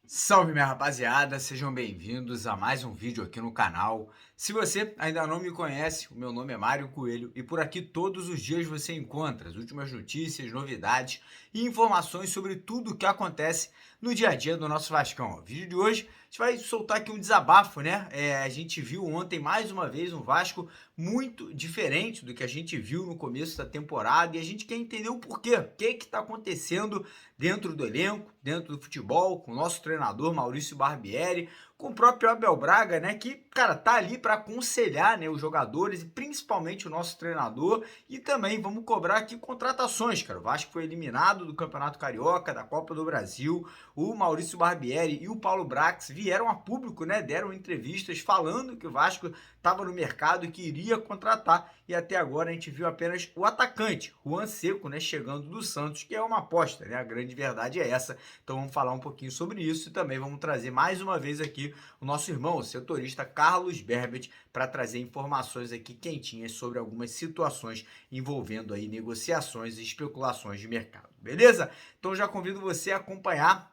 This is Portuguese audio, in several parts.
Salve, minha rapaziada, sejam bem-vindos a mais um vídeo aqui no canal. Se você ainda não me conhece, o meu nome é Mário Coelho e por aqui todos os dias você encontra as últimas notícias, novidades e informações sobre tudo o que acontece no dia a dia do nosso Vascão. O vídeo de hoje a gente vai soltar aqui um desabafo, né? A gente viu ontem mais uma vez um Vasco muito diferente do que a gente viu no começo da temporada e a gente quer entender o porquê, o que está acontecendo dentro do elenco, dentro do futebol, com o nosso treinador Maurício Barbieri, com o próprio Abel Braga, né, que, cara, tá ali para aconselhar, né, os jogadores e principalmente o nosso treinador, e também vamos cobrar aqui contratações, cara. O Vasco foi eliminado do Campeonato Carioca, da Copa do Brasil. O Maurício Barbieri e o Paulo Brax vieram a público, né, deram entrevistas falando que o Vasco estava no mercado e que iria contratar, e até agora a gente viu apenas o atacante, Juan Seco, né, chegando do Santos, que é uma aposta, né, a grande verdade é essa. Então vamos falar um pouquinho sobre isso e também vamos trazer mais uma vez aqui o nosso irmão, o setorista Carlos Berbet, para trazer informações aqui quentinhas sobre algumas situações envolvendo aí negociações e especulações de mercado, beleza? Então já convido você a acompanhar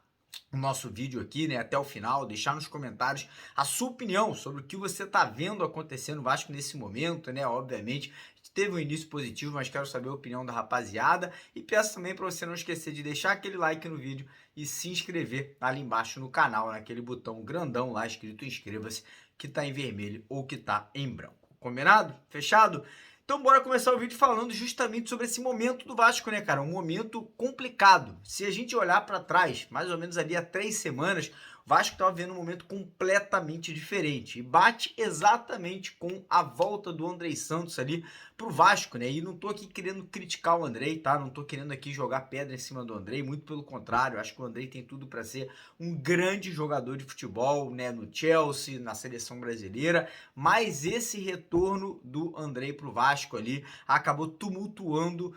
o nosso vídeo aqui, né, até o final, deixar nos comentários a sua opinião sobre o que você está vendo acontecer no Vasco nesse momento, né, obviamente teve um início positivo, mas quero saber a opinião da rapaziada e peço também para você não esquecer de deixar aquele like no vídeo e se inscrever ali embaixo no canal, naquele botão grandão lá escrito inscreva-se, que está em vermelho ou que está em branco. Combinado? Fechado? Então bora começar o vídeo falando justamente sobre esse momento do Vasco, né, cara? Um momento complicado. Se a gente olhar para trás, mais ou menos ali há 3 semanas, o Vasco estava vendo um momento completamente diferente e bate exatamente com a volta do Andrei Santos ali pro Vasco, né? E não tô aqui querendo criticar o Andrei, tá? Não tô querendo aqui jogar pedra em cima do Andrei, muito pelo contrário, acho que o Andrei tem tudo para ser um grande jogador de futebol, né, no Chelsea, na seleção brasileira, mas esse retorno do Andrei pro Vasco ali acabou tumultuando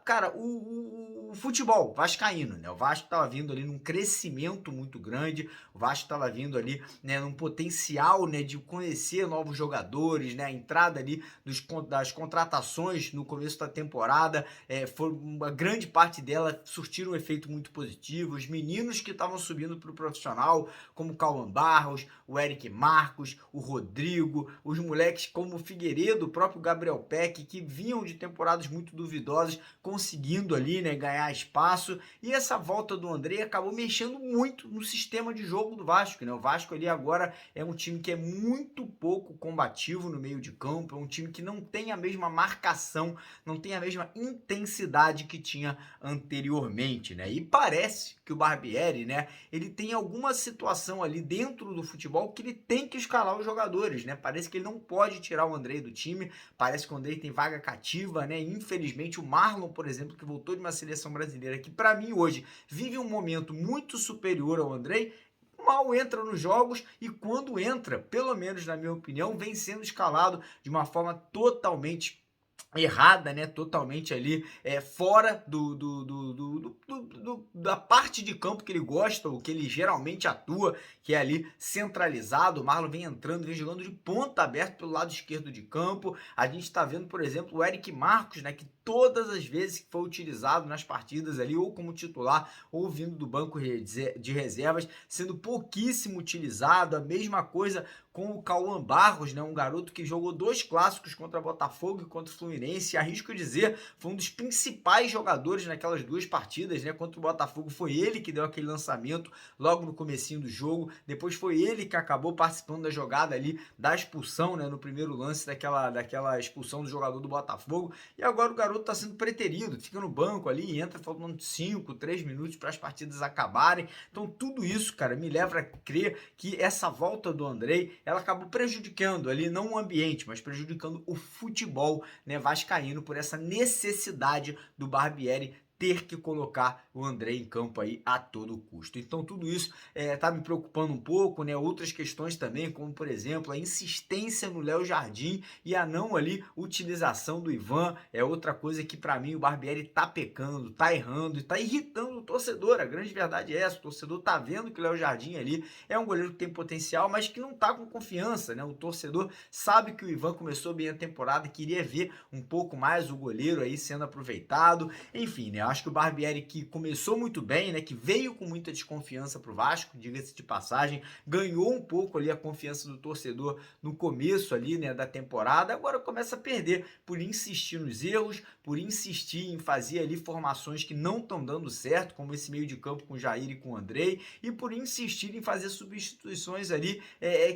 cara, o futebol vascaíno, né? O Vasco tava vindo ali num crescimento muito grande, o Vasco estava vindo ali, né, num potencial, né, de conhecer novos jogadores, né, a entrada ali das contratações no começo da temporada, foi uma grande parte dela surtiram um efeito muito positivo. Os meninos que estavam subindo para o profissional, como o Cauã Barros, o Eric Marcos, o Rodrigo, os moleques como o Figueiredo, o próprio Gabriel Peck, que vinham de temporadas muito duvidosas, conseguindo ali, né, ganhar espaço, e essa volta do André acabou mexendo muito no sistema de jogo do Vasco, né? O Vasco ali agora é um time que é muito pouco combativo no meio de campo, é um time que não tem a mesma marcação, não tem a mesma intensidade que tinha anteriormente, né? E parece que o Barbieri, né, ele tem alguma situação ali dentro do futebol que ele tem que escalar os jogadores, né? Parece que ele não pode tirar o Andrei do time, parece que o Andrei tem vaga cativa, né? Infelizmente o Marlon, por exemplo, que voltou de uma seleção brasileira, que para mim hoje vive um momento muito superior ao Andrei, mal entra nos jogos e quando entra, pelo menos na minha opinião, vem sendo escalado de uma forma totalmente errada, né? Totalmente ali fora da parte de campo que ele gosta, o que ele geralmente atua, que é ali centralizado. O Marlon vem entrando, vem jogando de ponta aberta pelo lado esquerdo de campo. A gente está vendo, por exemplo, o Eric Marcos, né, que todas as vezes que foi utilizado nas partidas ali, ou como titular, ou vindo do banco de reservas, sendo pouquíssimo utilizado. A mesma coisa com o Cauã Barros, né, um garoto que jogou 2 clássicos contra Botafogo e contra o Fluminense. Arrisco dizer, foi um dos principais jogadores naquelas 2 partidas, né? Contra o Botafogo foi ele que deu aquele lançamento logo no comecinho do jogo. Depois foi ele que acabou participando da jogada ali da expulsão, né, no primeiro lance daquela expulsão do jogador do Botafogo. E agora o garoto está sendo preterido, fica no banco ali e entra faltando 5, 3 minutos para as partidas acabarem. Então tudo isso, cara, me leva a crer que essa volta do Andrei, ela acabou prejudicando ali, não o ambiente, mas prejudicando o futebol, né, vascaíno, por essa necessidade do Barbieri ter que colocar o André em campo aí a todo custo. Então tudo isso tá me preocupando um pouco, né? Outras questões também, como por exemplo a insistência no Léo Jardim e a não ali utilização do Ivan, é outra coisa que para mim o Barbieri tá pecando, tá errando e tá irritando o torcedor. A grande verdade é essa, o torcedor tá vendo que o Léo Jardim ali é um goleiro que tem potencial, mas que não tá com confiança, né? O torcedor sabe que o Ivan começou bem a temporada, queria ver um pouco mais o goleiro aí sendo aproveitado. Enfim, né? Eu acho que o Barbieri, que começou muito bem, né? Que veio com muita desconfiança pro Vasco, diga-se de passagem, ganhou um pouco ali a confiança do torcedor no começo ali, né, da temporada, agora começa a perder por insistir nos erros, por insistir em fazer ali formações que não estão dando certo, como esse meio de campo com o Jair e com o Andrei, e por insistir em fazer substituições ali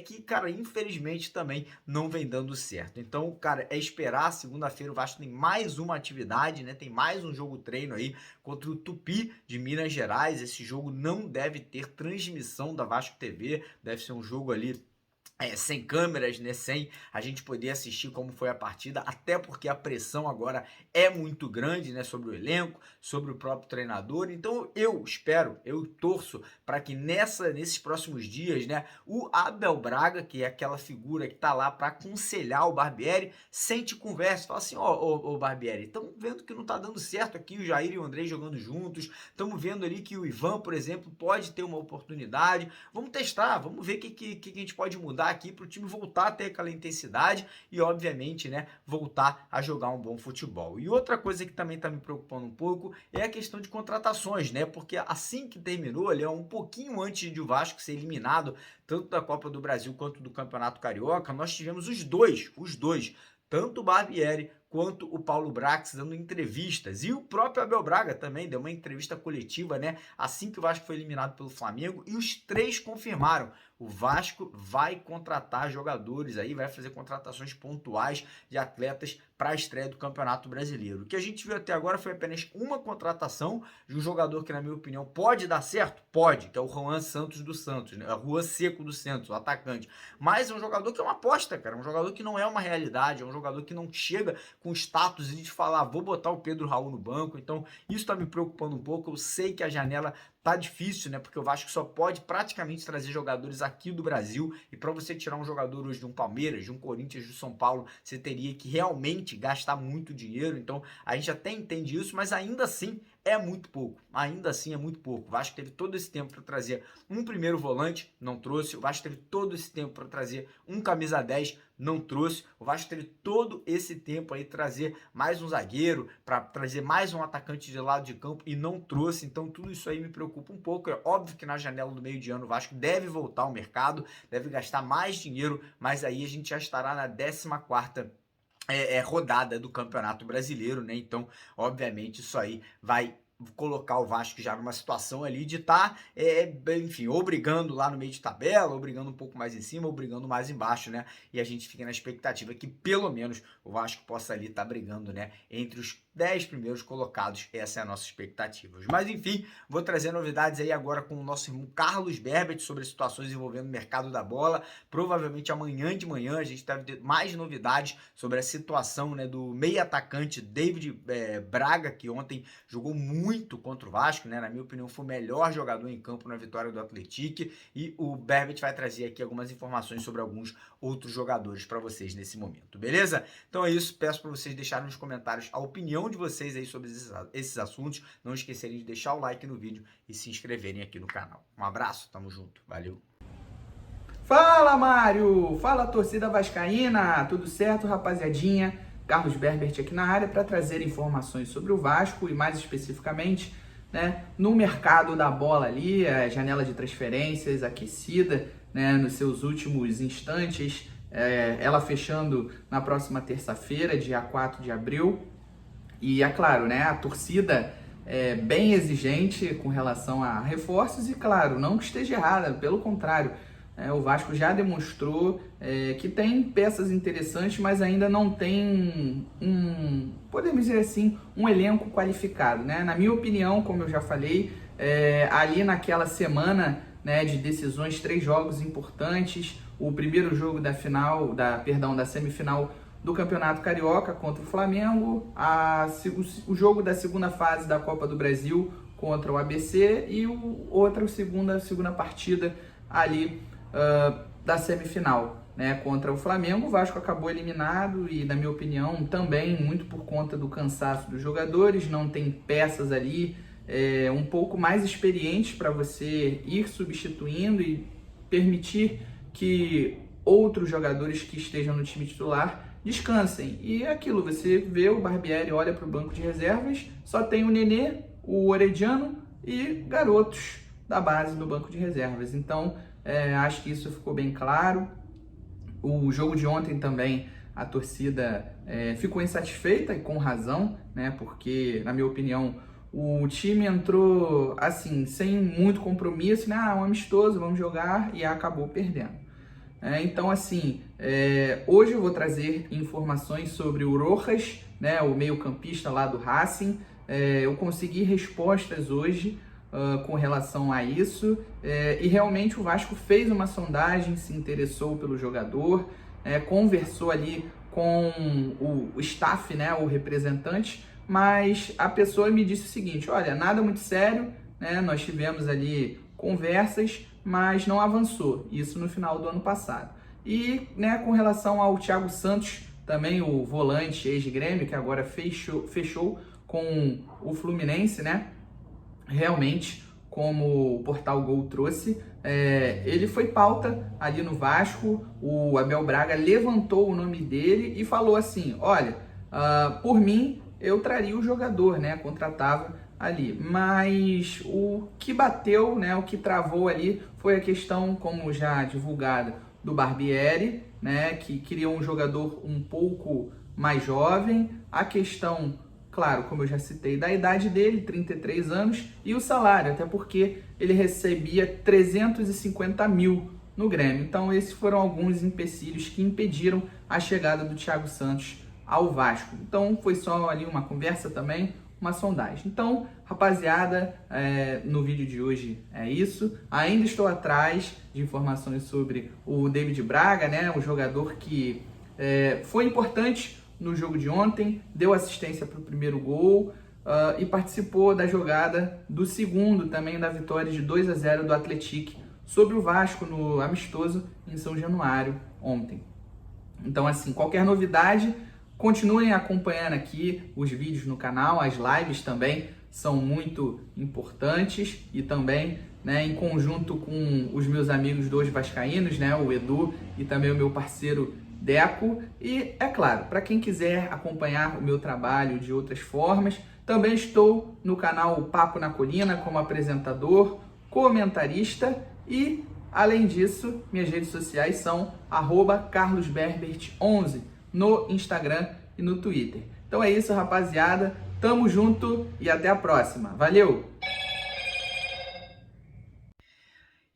que, cara, infelizmente também não vem dando certo. Então, cara, é esperar. Segunda-feira o Vasco tem mais uma atividade, né? Tem mais um jogo treino aí contra o Tupi de Minas Gerais. Esse jogo não deve ter transmissão da Vasco TV, deve ser um jogo ali sem câmeras, né, sem a gente poder assistir como foi a partida, até porque a pressão agora é muito grande, né, sobre o elenco, sobre o próprio treinador. Então eu espero, eu torço para que nesses próximos dias, né, o Abel Braga, que é aquela figura que tá lá para aconselhar o Barbieri, sente e conversa, fala assim: ó, Barbieri, estamos vendo que não tá dando certo aqui o Jair e o Andrei jogando juntos, estamos vendo ali que o Ivan, por exemplo, pode ter uma oportunidade, vamos testar, vamos ver o que a gente pode mudar aqui para o time voltar a ter aquela intensidade e, obviamente, né, voltar a jogar um bom futebol. E outra coisa que também está me preocupando um pouco é a questão de contratações, né? Porque assim que terminou, ali, um pouquinho antes de o Vasco ser eliminado, tanto da Copa do Brasil quanto do Campeonato Carioca, nós tivemos os dois, tanto o Barbieri quanto o Paulo Brax dando entrevistas, e o próprio Abel Braga também deu uma entrevista coletiva, né, assim que o Vasco foi eliminado pelo Flamengo, e os três confirmaram: o Vasco vai contratar jogadores aí, vai fazer contratações pontuais de atletas para a estreia do Campeonato Brasileiro. O que a gente viu até agora foi apenas uma contratação de um jogador que, na minha opinião, pode dar certo? Pode, que é o Juan Santos do Santos, né? O Juan Seco do Santos, o atacante. Mas é um jogador que é uma aposta, cara, um jogador que não é uma realidade, é um jogador que não chega com status de falar: vou botar o Pedro Raul no banco. Então isso está me preocupando um pouco. Eu sei que a janela tá difícil, né? Porque o Vasco só pode praticamente trazer jogadores aqui do Brasil, e para você tirar um jogador hoje de um Palmeiras, de um Corinthians, de São Paulo, você teria que realmente gastar muito dinheiro. Então a gente até entende isso, mas ainda assim é muito pouco. Ainda assim é muito pouco. O Vasco teve todo esse tempo para trazer um primeiro volante, não trouxe. O Vasco teve todo esse tempo para trazer um camisa 10, não trouxe. O Vasco teve todo esse tempo aí trazer mais um zagueiro, para trazer mais um atacante de lado de campo, e não trouxe. Então tudo isso aí me preocupa um pouco. É óbvio que na janela do meio de ano o Vasco deve voltar ao mercado, deve gastar mais dinheiro, mas aí a gente já estará na 14ª rodada do Campeonato Brasileiro, né? Então, obviamente, isso aí vai colocar o Vasco já numa situação ali de estar, enfim, ou brigando lá no meio de tabela, ou brigando um pouco mais em cima, ou brigando mais embaixo, né? E a gente fica na expectativa que pelo menos o Vasco possa ali estar brigando, né, entre os 10 primeiros colocados. Essa é a nossa expectativa. Mas enfim, vou trazer novidades aí agora com o nosso irmão Carlos Berbet sobre situações envolvendo o mercado da bola. Provavelmente amanhã de manhã a gente deve ter mais novidades sobre a situação, né, do meio atacante David Braga, que ontem jogou muito contra o Vasco, né? Na minha opinião foi o melhor jogador em campo na vitória do Atlético, e o Berbet vai trazer aqui algumas informações sobre alguns outros jogadores para vocês nesse momento, beleza? Então é isso, peço para vocês deixarem nos comentários a opinião de vocês aí sobre esses assuntos. Não esquecerem de deixar o like no vídeo e se inscreverem aqui no canal. Um abraço, tamo junto, valeu! Fala, Mário! Fala, torcida vascaína! Tudo certo, rapaziadinha? Carlos Berbert aqui na área para trazer informações sobre o Vasco e mais especificamente, né, no mercado da bola ali, a janela de transferências aquecida, né, nos seus últimos instantes, ela fechando na próxima terça-feira, dia 4 de abril. E é claro, né, a torcida é bem exigente com relação a reforços, e claro, não que esteja errada, pelo contrário, o Vasco já demonstrou que tem peças interessantes, mas ainda não tem podemos dizer assim, um elenco qualificado, né? Na minha opinião, como eu já falei, ali naquela semana, né, de decisões, 3 jogos importantes, o primeiro jogo da semifinal do Campeonato Carioca contra o Flamengo, o jogo da segunda fase da Copa do Brasil contra o ABC e outra segunda partida ali da semifinal, né, contra o Flamengo. O Vasco acabou eliminado e, na minha opinião, também muito por conta do cansaço dos jogadores, não tem peças ali um pouco mais experientes para você ir substituindo e permitir que outros jogadores que estejam no time titular descansem. E é aquilo, você vê o Barbieri, olha para o banco de reservas, só tem o Nenê, o Orediano e garotos da base do banco de reservas. Então, acho que isso ficou bem claro. O jogo de ontem também, a torcida ficou insatisfeita e com razão, né? Porque, na minha opinião, o time entrou assim, sem muito compromisso, né? Um amistoso, vamos jogar, e acabou perdendo. Então, assim, hoje eu vou trazer informações sobre o Rojas, né, o meio-campista lá do Racing. Eu consegui respostas hoje com relação a isso, e realmente o Vasco fez uma sondagem, se interessou pelo jogador, conversou ali com o staff, né, o representante, mas a pessoa me disse o seguinte: olha, nada muito sério, né, nós tivemos ali conversas, mas não avançou, isso no final do ano passado. E, né, com relação ao Thiago Santos, também o volante ex-Grêmio, que agora fechou com o Fluminense, né, realmente, como o Portal Gol trouxe, ele foi pauta ali no Vasco. O Abel Braga levantou o nome dele e falou assim: olha, por mim, eu traria o jogador, né, contratava ali, mas o que bateu, né, o que travou ali foi a questão, como já divulgada, do Barbieri, né, que queria um jogador um pouco mais jovem, a questão, claro, como eu já citei, da idade dele, 33 anos, e o salário, até porque ele recebia 350 mil no Grêmio. Então esses foram alguns empecilhos que impediram a chegada do Thiago Santos ao Vasco. Então foi só ali uma conversa também, uma sondagem. Então, rapaziada, no vídeo de hoje é isso. Ainda estou atrás de informações sobre o David Braga, né, um jogador que foi importante no jogo de ontem, deu assistência para o primeiro gol e participou da jogada do segundo, também da vitória de 2-0 do Atlético sobre o Vasco no amistoso em São Januário ontem. Então, assim, qualquer novidade, continuem acompanhando aqui os vídeos no canal, as lives também são muito importantes, e também, né, em conjunto com os meus amigos dois vascaínos, né, o Edu e também o meu parceiro Deco. E, é claro, para quem quiser acompanhar o meu trabalho de outras formas, também estou no canal Papo na Colina como apresentador, comentarista e, além disso, minhas redes sociais são @carlosberbert11 no Instagram e no Twitter. Então é isso, rapaziada. Tamo junto e até a próxima. Valeu!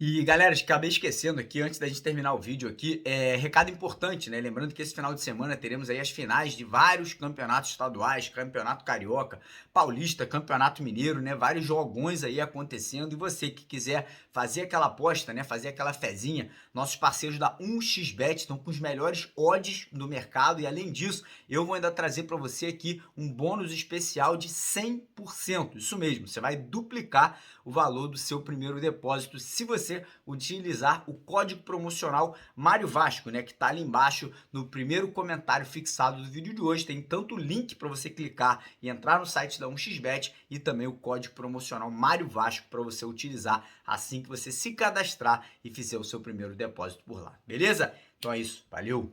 E galera, acabei esquecendo aqui, antes da gente terminar o vídeo aqui, recado importante, né? Lembrando que esse final de semana teremos aí as finais de vários campeonatos estaduais, campeonato carioca, paulista, campeonato mineiro, né? Vários jogões aí acontecendo, e você que quiser fazer aquela aposta, né? Fazer aquela fezinha, nossos parceiros da 1xBet estão com os melhores odds do mercado, e além disso, eu vou ainda trazer para você aqui um bônus especial de 100%. Isso mesmo, você vai duplicar o valor do seu primeiro depósito se você utilizar o código promocional Mário Vasco, né, que tá ali embaixo no primeiro comentário fixado do vídeo de hoje. Tem tanto o link para você clicar e entrar no site da 1xBet, e também o código promocional Mário Vasco para você utilizar assim que você se cadastrar e fizer o seu primeiro depósito por lá. Beleza? Então é isso. Valeu!